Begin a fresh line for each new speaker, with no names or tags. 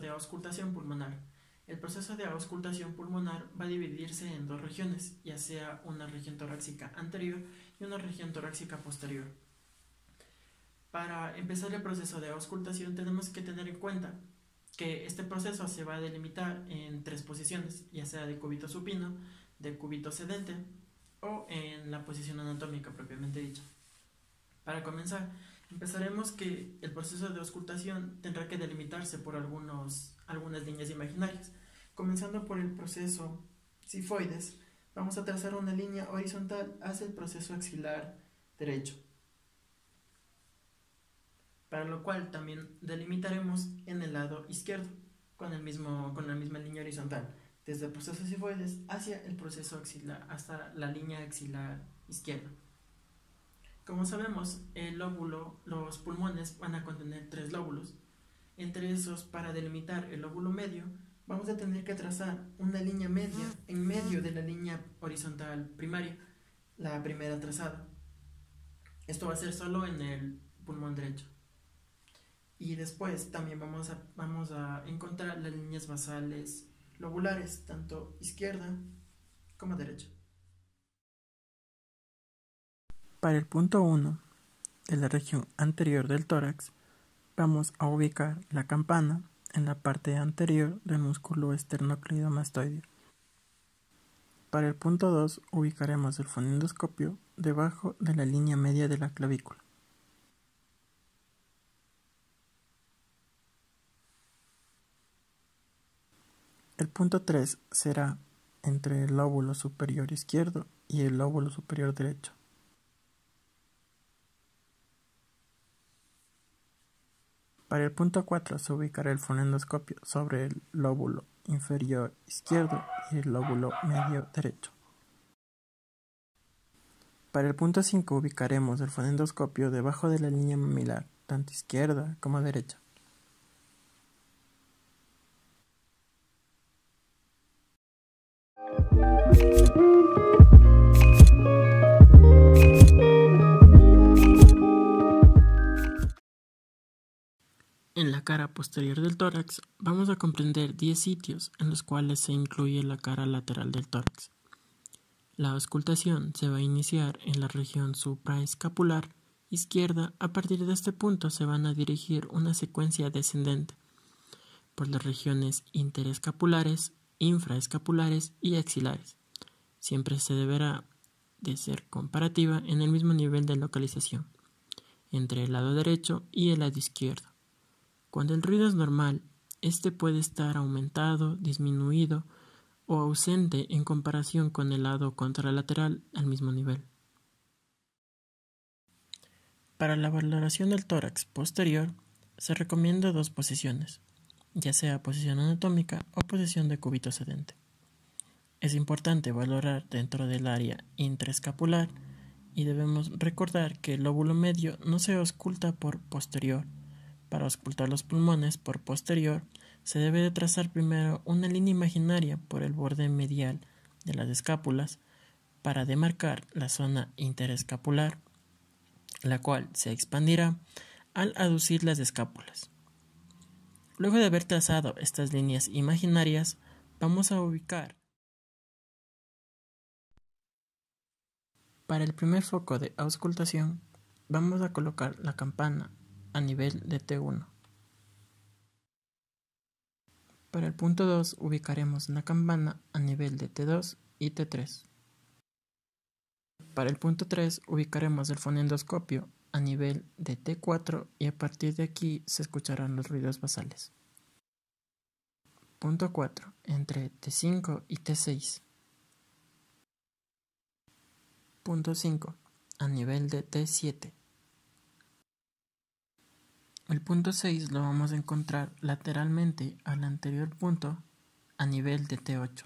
de auscultación pulmonar. El proceso de auscultación pulmonar va a dividirse en dos regiones, ya sea una región torácica anterior y una región torácica posterior. Para empezar el proceso de auscultación tenemos que tener en cuenta que este proceso se va a delimitar en tres posiciones, ya sea de cúbito supino, de cúbito sedente o en la posición anatómica propiamente dicha. Para comenzar, empezaremos que el proceso de auscultación tendrá que delimitarse por algunas líneas imaginarias. Comenzando por el proceso sifoides, vamos a trazar una línea horizontal hacia el proceso axilar derecho, para lo cual también delimitaremos en el lado izquierdo con la misma línea horizontal, desde el proceso sifoides hacia el proceso axilar, hasta la línea axilar izquierda. Como sabemos, los pulmones van a contener tres lóbulos. Entre esos, para delimitar el lóbulo medio, vamos a tener que trazar una línea media en medio de la línea horizontal primaria, la primera trazada. Esto va a ser solo en el pulmón derecho. Y después también vamos a encontrar las líneas basales lobulares, tanto izquierda como derecha. Para el punto 1 de la región anterior del tórax, vamos a ubicar la campana en la parte anterior del músculo esternocleidomastoideo. Para el punto 2 ubicaremos el fonendoscopio debajo de la línea media de la clavícula. El punto 3 será entre el lóbulo superior izquierdo y el lóbulo superior derecho. Para el punto 4 se ubicará el fonendoscopio sobre el lóbulo inferior izquierdo y el lóbulo medio derecho. Para el punto 5 ubicaremos el fonendoscopio debajo de la línea mamilar, tanto izquierda como derecha. En la cara posterior del tórax vamos a comprender 10 sitios en los cuales se incluye la cara lateral del tórax. La auscultación se va a iniciar en la región supraescapular izquierda. A partir de este punto se van a dirigir una secuencia descendente por las regiones interescapulares, infraescapulares y axilares. Siempre se deberá de ser comparativa en el mismo nivel de localización entre el lado derecho y el lado izquierdo. Cuando el ruido es normal, este puede estar aumentado, disminuido o ausente en comparación con el lado contralateral al mismo nivel. Para la valoración del tórax posterior se recomienda dos posiciones, ya sea posición anatómica o posición de cúbito sedente. Es importante valorar dentro del área intraescapular y debemos recordar que el lóbulo medio no se ausculta por posterior. Para auscultar los pulmones por posterior, se debe de trazar primero una línea imaginaria por el borde medial de las escápulas para demarcar la zona interescapular, la cual se expandirá al aducir las escápulas. Luego de haber trazado estas líneas imaginarias, vamos a ubicar. Para el primer foco de auscultación, vamos a colocar la campana a nivel de T1. Para el punto 2 ubicaremos la campana a nivel de T2 y T3. Para el punto 3 ubicaremos el fonendoscopio a nivel de T4 y a partir de aquí se escucharán los ruidos basales. Punto 4 entre T5 y T6. Punto 5 a nivel de T7. El punto 6 lo vamos a encontrar lateralmente al anterior punto a nivel de T8.